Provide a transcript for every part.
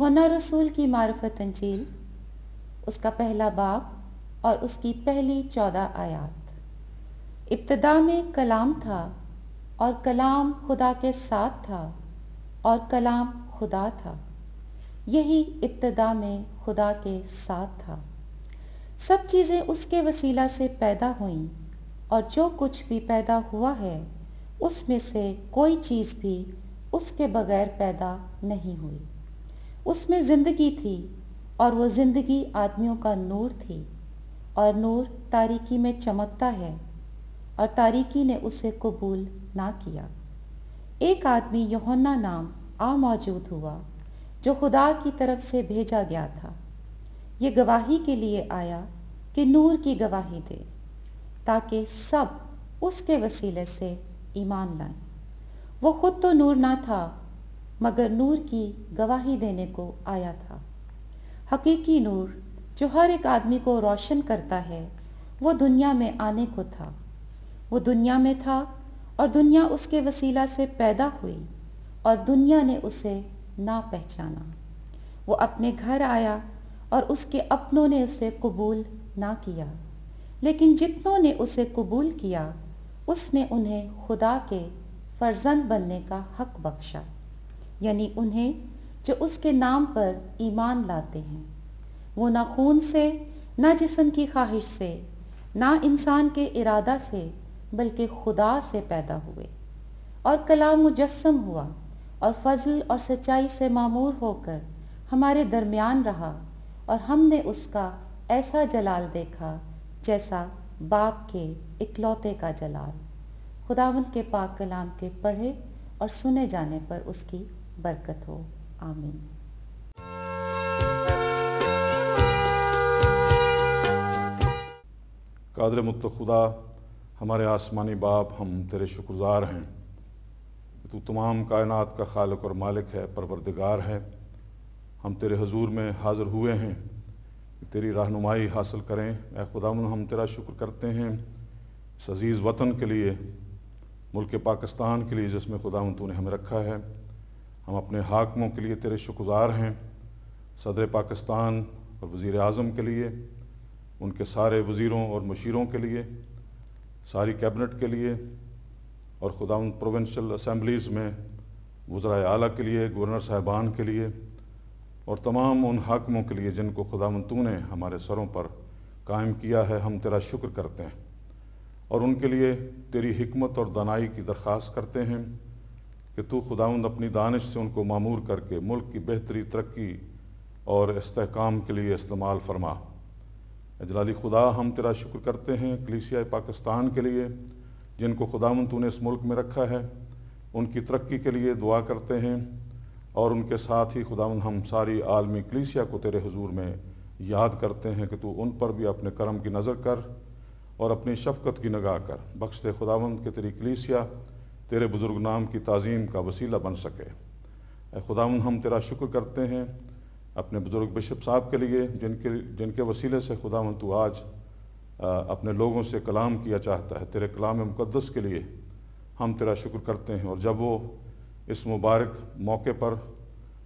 यूहन्ना रसूल की मार्फत अंजील, उसका पहला बाब और उसकी पहली 14 आयात। इब्तिदा में कलाम था और कलाम खुदा के साथ था और कलाम खुदा था। यही इब्तिदा में खुदा के साथ था। सब चीज़ें उसके वसीला से पैदा हुईं और जो कुछ भी पैदा हुआ है उसमें से कोई चीज़ भी उसके बगैर पैदा नहीं हुई। उसमें ज़िंदगी थी और वो ज़िंदगी आदमियों का नूर थी, और नूर तारीकी में चमकता है और तारीकी ने उसे कबूल ना किया। एक आदमी यूहन्ना नाम आ मौजूद हुआ जो खुदा की तरफ से भेजा गया था। ये गवाही के लिए आया कि नूर की गवाही दे, ताकि सब उसके वसीले से ईमान लाएं। वो खुद तो नूर ना था, मगर नूर की गवाही देने को आया था। हकीकी नूर जो हर एक आदमी को रोशन करता है, वो दुनिया में आने को था। वो दुनिया में था और दुनिया उसके वसीला से पैदा हुई और दुनिया ने उसे ना पहचाना। वो अपने घर आया और उसके अपनों ने उसे कबूल ना किया, लेकिन जितनों ने उसे कबूल किया उसने उन्हें खुदा के फर्जंद बनने का हक बख्शा, यानी उन्हें जो उसके नाम पर ईमान लाते हैं। वो ना खून से, ना जिस्म की ख्वाहिश से, ना इंसान के इरादा से, बल्कि खुदा से पैदा हुए। और कलाम मुजस्सम हुआ और फजल और सच्चाई से मामूर होकर हमारे दरमियान रहा, और हमने उसका ऐसा जलाल देखा जैसा बाप के इकलौते का जलाल। खुदावंद के पाक कलाम के पढ़े और सुने जाने पर उसकी बरकत हो। आमीन। कादिर मुत्तक़ खुदा, हमारे आसमानी बाप, हम तेरे शुक्रगुज़ार हैं। तू तमाम कायनात का खालिक और मालिक है, परवरदिगार है। हम तेरे हुजूर में हाज़िर हुए हैं कि तेरी रहनुमाई हासिल करें। ऐ खुदावंद, हम तेरा शुक्र करते हैं इस अज़ीज़ वतन के लिए, मुल्क पाकिस्तान के लिए जिसमें खुदावंद तूने हमें रखा है। हम अपने हाकिमों के लिए तेरे शुक्रगुज़ार हैं, सदर पाकिस्तान और वज़ीर आज़म के लिए, उनके सारे वज़ीरों और मुशीरों के लिए, सारी कैबिनेट के लिए, और खुदावंद प्रोविंशियल असम्बलीज़ में वज़राए आला के लिए, गवर्नर साहिबान के लिए, और तमाम उन हाकिमों के लिए जिनको खुदावंद तूने हमारे सरों पर कायम किया है। हम तेरा शुक्र करते हैं और उनके लिए तेरी हिकमत और दानाई की दरख्वास्त करते हैं कि तू खुदावंद अपनी दानिश से उनको मामूर करके मुल्क की बेहतरी, तरक्की और इस्तेहकाम के लिए इस्तेमाल फरमा। जलाली खुदा, हम तेरा शुक्र करते हैं कलीसिया पाकिस्तान के लिए जिनको खुदावंद तूने इस मुल्क में रखा है। उनकी तरक्की के लिए दुआ करते हैं, और उनके साथ ही खुदावंद हम सारी आलमी कलीसिया को तेरे हुजूर में याद करते हैं कि तू उन पर भी अपने करम की नज़र कर और अपनी शफ़क़त की निगाह कर। बख्श दे खुदावंद कि तेरी कलीसिया तेरे बुज़ुर्ग नाम की ताज़ीम का वसीला बन सके। ऐ खुदावंद, हम तेरा शुक्र करते हैं अपने बुज़ुर्ग बिशप साहब के लिए जिनके वसीले से खुदावंद तू आज अपने लोगों से कलाम किया चाहता है। तेरे कलाम मुक़द्दस के लिए हम तेरा शुक्र करते हैं। और जब वो इस मुबारक मौके पर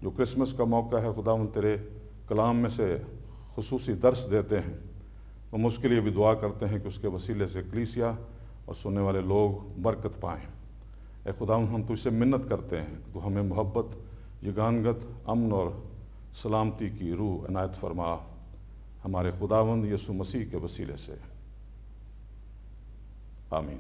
जो क्रिसमस का मौका है खुदावंद तेरे कलाम में से खुसूसी दर्स देते हैं, हम उसके लिए भी दुआ करते हैं कि उसके वसीले से कलीसिया और सुनने वाले लोग बरकत पाएँ। ऐ खुदावंद, हम तुझसे मिन्नत करते हैं कि तू हमें मोहब्बत, यगानगत, अमन और सलामती की रूह इनायत फरमा, हमारे खुदावंद यीशु मसीह के वसीले से। आमीन।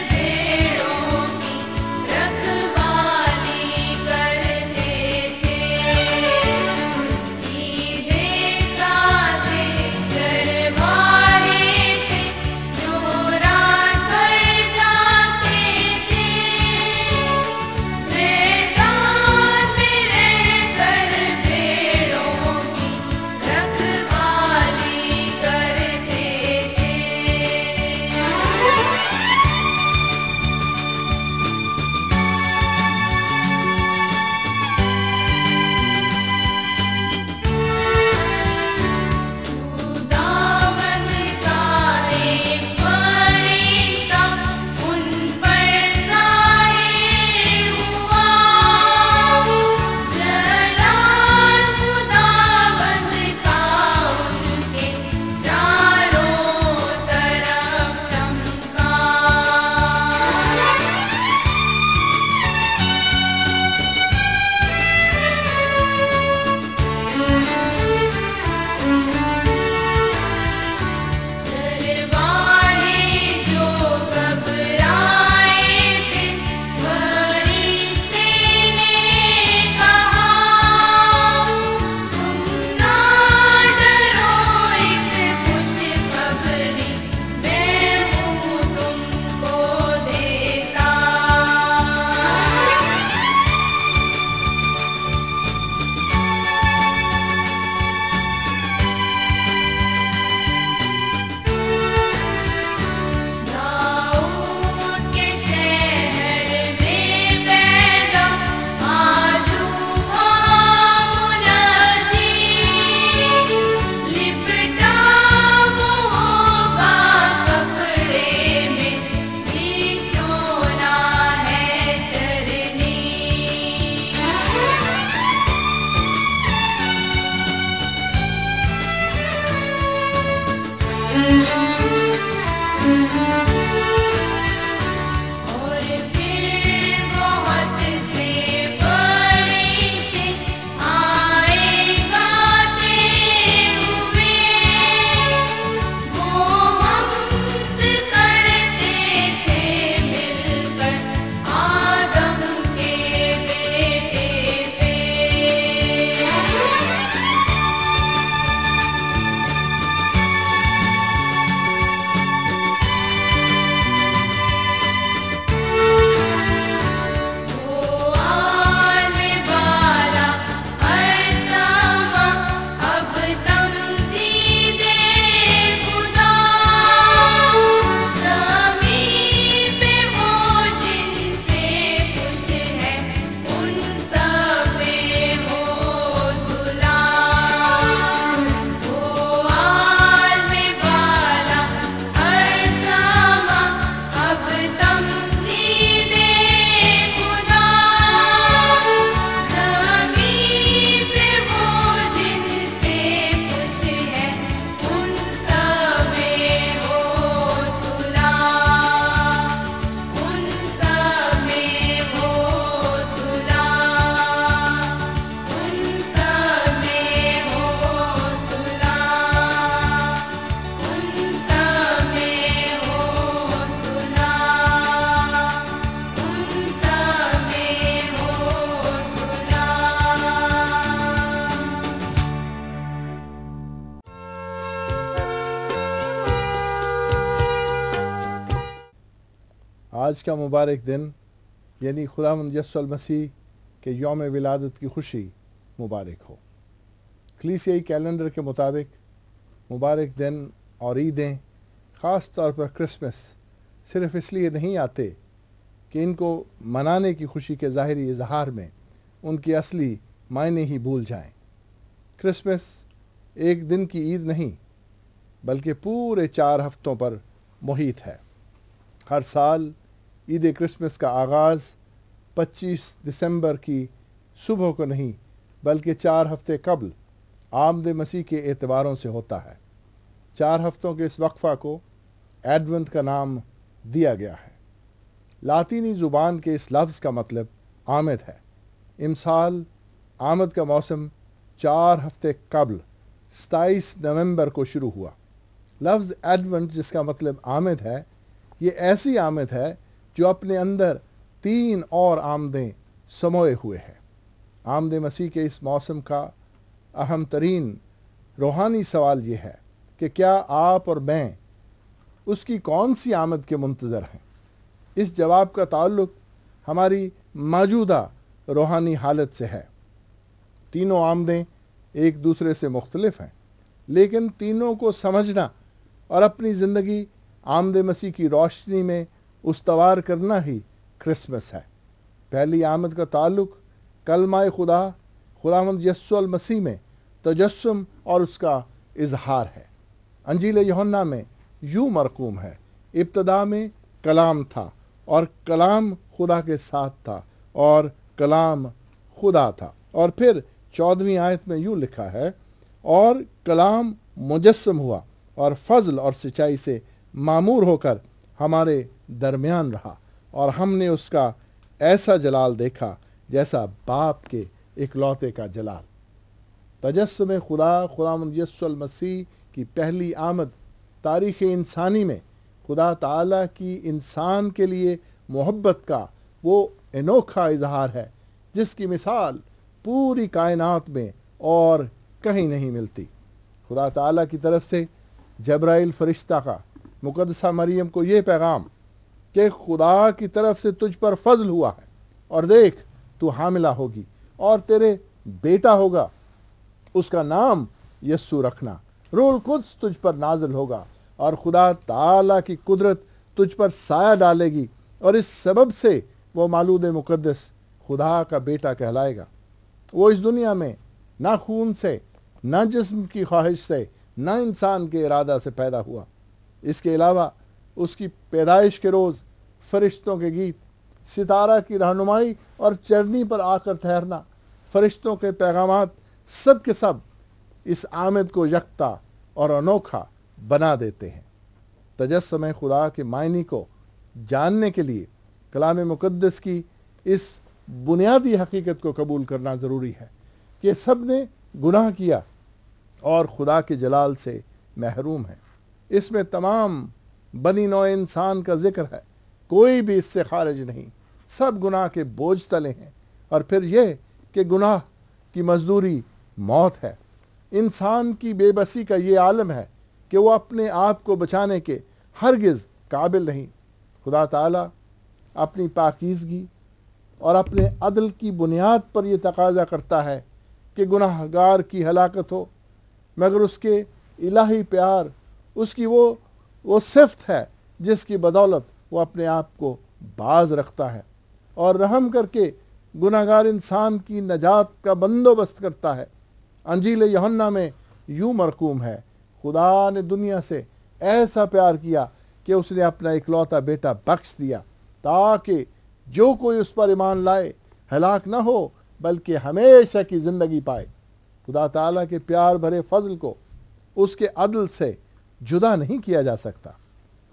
भेड़ों آج کا مبارک دن یعنی خداوند یسوع المسیح کے یوم ولادت کی خوشی مبارک ہو۔ کلیسیائی کیلنڈر کے مطابق مبارک دن اور عیدیں خاص طور پر کرسمس صرف اس لیے نہیں آتے کہ ان کو منانے کی خوشی کے ظاہری اظہار میں ان کی اصلی معنی ہی بھول جائیں۔ کرسمس ایک دن کی عید نہیں بلکہ پورے 4 ہفتوں پر محیط ہے۔ ہر سال عید کرسمس کا آغاز 25 دسمبر کی صبح کو نہیں بلکہ 4 ہفتے قبل آمد مسیح کے اعتباروں سے ہوتا ہے۔ 4 ہفتوں کے اس وقفہ کو ایڈونٹ کا نام دیا گیا ہے۔ لاطینی زبان کے اس لفظ کا مطلب آمد ہے۔ امسال آمد کا موسم 4 ہفتے قبل 27 نومبر کو شروع ہوا۔ لفظ ایڈونٹ جس کا مطلب آمد ہے، یہ ایسی آمد ہے جو اپنے اندر 3 اور آمدیں سموئے ہوئے ہے۔ آمد مسیح کے اس موسم کا اہم ترین روحانی سوال یہ ہے کہ کیا آپ اور میں اس کی کون سی آمد کے منتظر ہیں؟ اس جواب کا تعلق ہماری موجودہ روحانی حالت سے ہے۔ تینوں آمدیں ایک دوسرے سے مختلف ہیں، لیکن تینوں کو سمجھنا اور اپنی زندگی آمد مسیح کی روشنی میں استوار کرنا ہی کرسمس ہے۔ پہلی آمد کا تعلق کلمہ خدا خداوند یسوع المسیح میں تجسم اور اس کا اظہار ہے۔ انجیل یوحنا میں یوں مرقوم ہے، ابتدا میں کلام تھا اور کلام خدا کے ساتھ تھا اور کلام خدا تھا۔ اور پھر 14ویں آیت میں یوں لکھا ہے، اور کلام مجسم ہوا اور فضل اور سچائی سے معمور ہو کر ہمارے درمیان رہا، اور ہم نے اس کا ایسا جلال دیکھا جیسا باپ کے اکلوتے کا جلال۔ تجسم خدا خداوند یسوع المسیح کی پہلی آمد تاریخ انسانی میں خدا تعالیٰ کی انسان کے لیے محبت کا وہ انوکھا اظہار ہے جس کی مثال پوری کائنات میں اور کہیں نہیں ملتی۔ خدا تعالیٰ کی طرف سے جبرائیل فرشتہ کا مقدسہ مریم کو یہ پیغام کہ خدا کی طرف سے تجھ پر فضل ہوا ہے، اور دیکھ تو حاملہ ہوگی اور تیرے بیٹا ہوگا، اس کا نام یسوع رکھنا، روح القدس تجھ پر نازل ہوگا اور خدا تعالیٰ کی قدرت تجھ پر سایہ ڈالے گی، اور اس سبب سے وہ مولود مقدس خدا کا بیٹا کہلائے گا۔ وہ اس دنیا میں نہ خون سے، نہ جسم کی خواہش سے، نہ انسان کے ارادہ سے پیدا ہوا۔ اس کے علاوہ اس کی پیدائش کے روز فرشتوں کے گیت، ستارہ کی رہنمائی اور چرنی پر آ کر ٹھہرنا، فرشتوں کے پیغامات سب کے سب اس آمد کو یکتا اور انوکھا بنا دیتے ہیں۔ تجسم خدا کے معنی کو جاننے کے لیے کلام مقدس کی اس بنیادی حقیقت کو قبول کرنا ضروری ہے کہ سب نے گناہ کیا اور خدا کے جلال سے محروم ہیں۔ اس میں تمام بنی نوع انسان کا ذکر ہے، کوئی بھی اس سے خارج نہیں، سب گناہ کے بوجھ تلے ہیں۔ اور پھر یہ کہ گناہ کی مزدوری موت ہے۔ انسان کی بے بسی کا یہ عالم ہے کہ وہ اپنے آپ کو بچانے کے ہرگز قابل نہیں۔ خدا تعالیٰ اپنی پاکیزگی اور اپنے عدل کی بنیاد پر یہ تقاضا کرتا ہے کہ گناہ گار کی ہلاکت ہو، مگر اس کے الہی پیار، اس کی وہ صفت ہے جس کی بدولت وہ اپنے آپ کو باز رکھتا ہے اور رحم کر کے گناہ گار انسان کی نجات کا بندوبست کرتا ہے۔ انجیل یوحنا میں یوں مرقوم ہے، خدا نے دنیا سے ایسا پیار کیا کہ اس نے اپنا اکلوتا بیٹا بخش دیا تاکہ جو کوئی اس پر ایمان لائے ہلاک نہ ہو بلکہ ہمیشہ کی زندگی پائے۔ خدا تعالیٰ کے پیار بھرے فضل کو اس کے عدل سے جدا نہیں کیا جا سکتا۔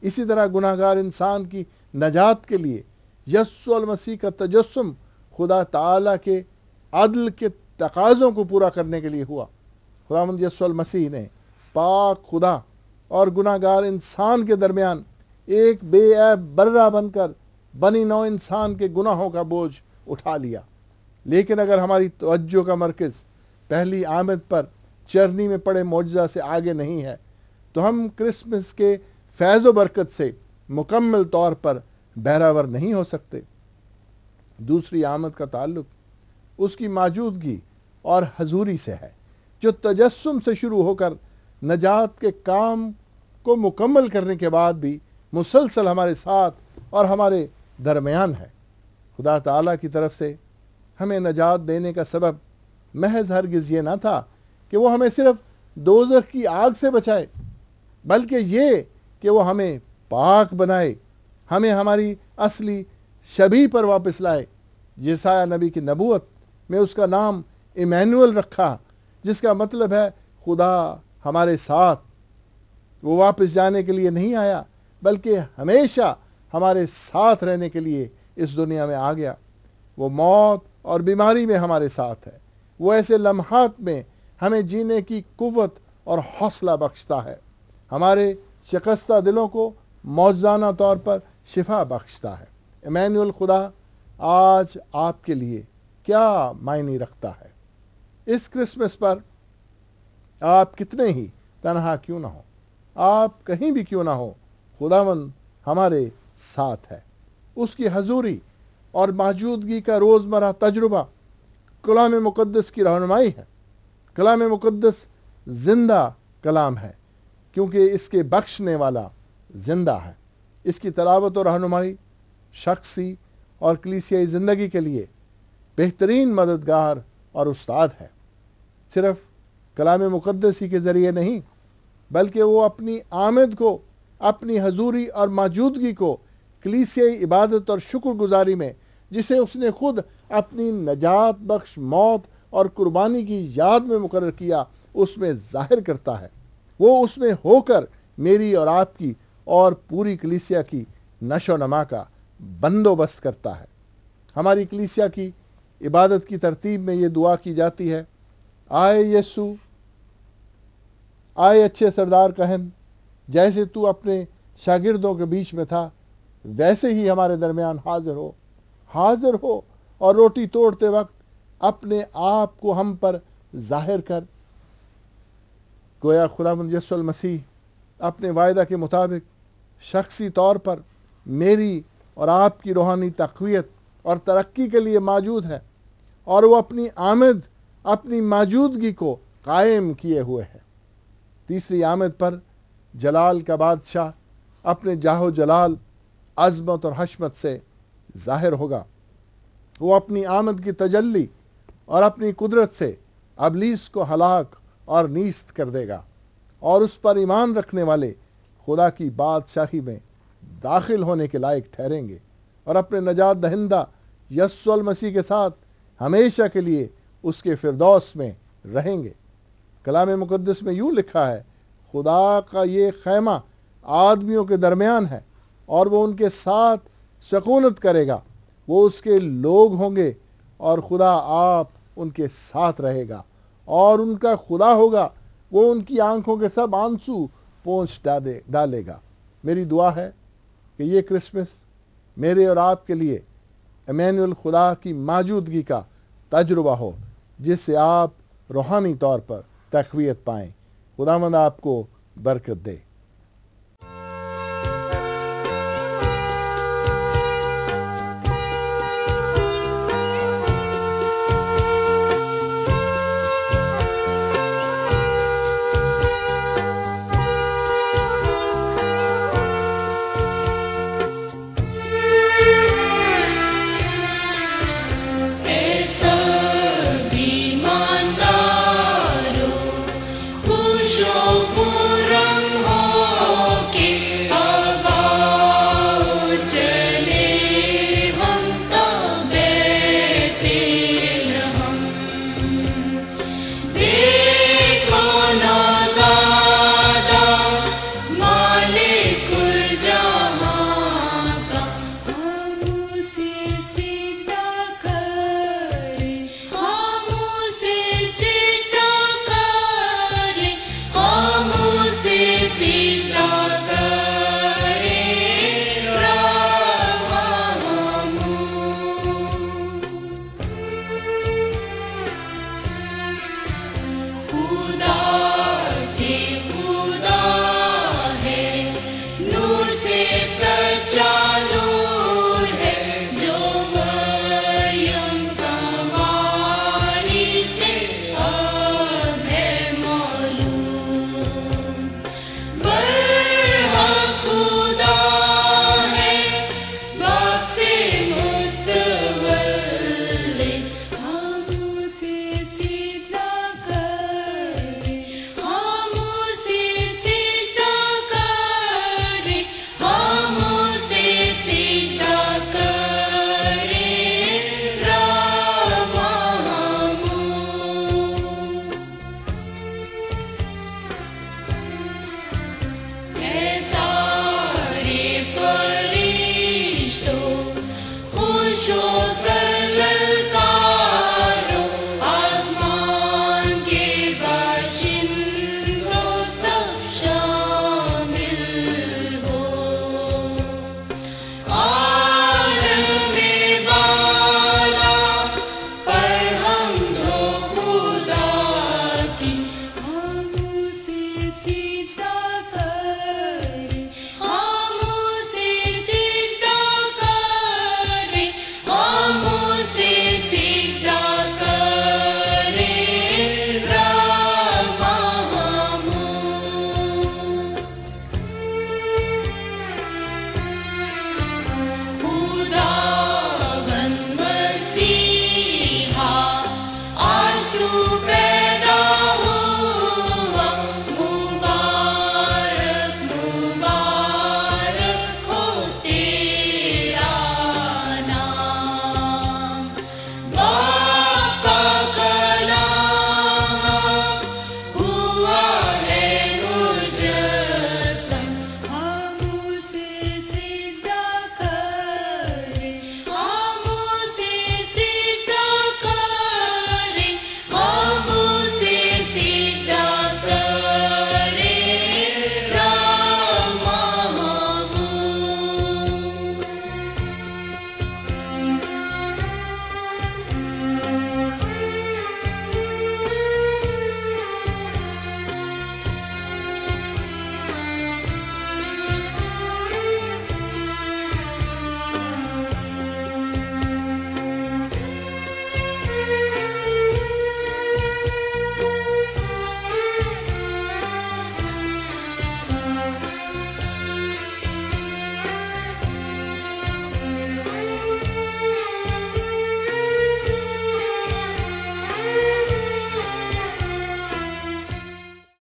اسی طرح گناہ گار انسان کی نجات کے لیے یسوع المسیح کا تجسم خدا تعالیٰ کے عدل کے تقاضوں کو پورا کرنے کے لیے ہوا۔ خداوند یسوع المسیح نے پاک خدا اور گناہ گار انسان کے درمیان ایک بے عیب برہ بن کر بنی نوع انسان کے گناہوں کا بوجھ اٹھا لیا۔ لیکن اگر ہماری توجہ کا مرکز پہلی آمد پر چرنی میں پڑے معجزہ سے آگے نہیں ہے تو ہم کرسمس کے فیض و برکت سے مکمل طور پر बहरावर नहीं हो सकते। दूसरी आमद का ताल्लुक उसकी मौजूदगी और हजूरी से है, जो तजस्सुम से शुरू होकर नजात के काम को मुकम्मल करने के बाद भी मुसलसल हमारे साथ और हमारे दरमियान है। खुदा ताला की तरफ से हमें नजात देने का सबब महज हरगिज़ ये ना था कि वो हमें सिर्फ दोज़ख की आग से बचाए, बल्कि ये कि वो हमें पाक बनाए, हमें हमारी असली शबीह पर वापस लाए। यसाया नबी की नबूवत में उसका नाम इमैनुअल रखा, जिसका मतलब है खुदा हमारे साथ। वो वापस जाने के लिए नहीं आया, बल्कि हमेशा हमारे साथ रहने के लिए इस दुनिया में आ गया। वो मौत और बीमारी में हमारे साथ है। वो ऐसे लम्हात में हमें जीने की कुव्वत और हौसला बख्शता है, हमारे शिकस्ता दिलों को मौजूदाना तौर पर शिफा बख्शता है। इमैनुअल खुदा आज आपके लिए क्या मायने रखता है। इस क्रिसमस पर आप कितने ही तन्हा क्यों ना हो, आप कहीं भी क्यों ना हो, खुदावंद हमारे साथ है। उसकी हजूरी और मौजूदगी का रोज़मर्रा तजुर्बा कलाम मुक़द्दस की रहनुमाई है। कलाम मुक़द्दस ज़िंदा कलाम है, क्योंकि इसके बख्शने वाला ज़िंदा है। इसकी तलावत और रहनुमाई शख्सी और कलीसियाई ज़िंदगी के लिए बेहतरीन मददगार और उस्ताद है। सिर्फ कलाम मुक़द्दस ही के ज़रिए नहीं, बल्कि वो अपनी आमद को, अपनी हजूरी और मौजूदगी को कलीसियाई इबादत और शुक्रगुजारी में, जिसे उसने खुद अपनी नजात बख्श मौत और कुर्बानी की याद में मुकर्रर किया, उसमें ज़ाहिर करता है। वो उसमें होकर मेरी और आपकी और पूरी कलीसिया की नशो नमा का बंदोबस्त करता है। हमारी कलीसिया की इबादत की तरतीब में ये दुआ की जाती है, आए यीशु, आए अच्छे सरदार कहन, जैसे तू अपने शागिर्दों के बीच में था, वैसे ही हमारे दरमियान हाजिर हो और रोटी तोड़ते वक्त अपने आप को हम पर जाहिर कर। गोया खुदावंद यीशु मसीह अपने वायदा के मुताबिक शख्सी तौर पर मेरी और आपकी रूहानी तक़वियत और तरक्की के लिए मौजूद है, और वो अपनी आमद, अपनी मौजूदगी को कायम किए हुए है। तीसरी आमद पर जलाल का बादशाह अपने जाहो जलाल, अज़मत और हशमत से ज़ाहिर होगा। वो अपनी आमद की तजल्ली और अपनी कुदरत से अबलीस को हलाक और नीस्त कर देगा, और उस पर ईमान रखने वाले खुदा की बादशाही में दाखिल होने के लायक ठहरेंगे और अपने नजात दहिंदा यीशु मसीह के साथ हमेशा के लिए उसके फिरदौस में रहेंगे। कलाम मुक़द्दस में यूँ लिखा है, खुदा का ये खैमा आदमियों के दरमियान है और वो उनके साथ सकूनत करेगा। वो उसके लोग होंगे और खुदा आप उनके साथ रहेगा और उनका खुदा होगा। वो उनकी आंखों के सब आंसू पोंछ डालेगा। मेरी दुआ है कि ये क्रिसमस मेरे और आपके लिए इमैनुअल खुदा की मौजूदगी का तजुर्बा हो, जिससे आप रूहानी तौर पर तक़वियत पाएँ। खुदावंद आपको बरकत दे।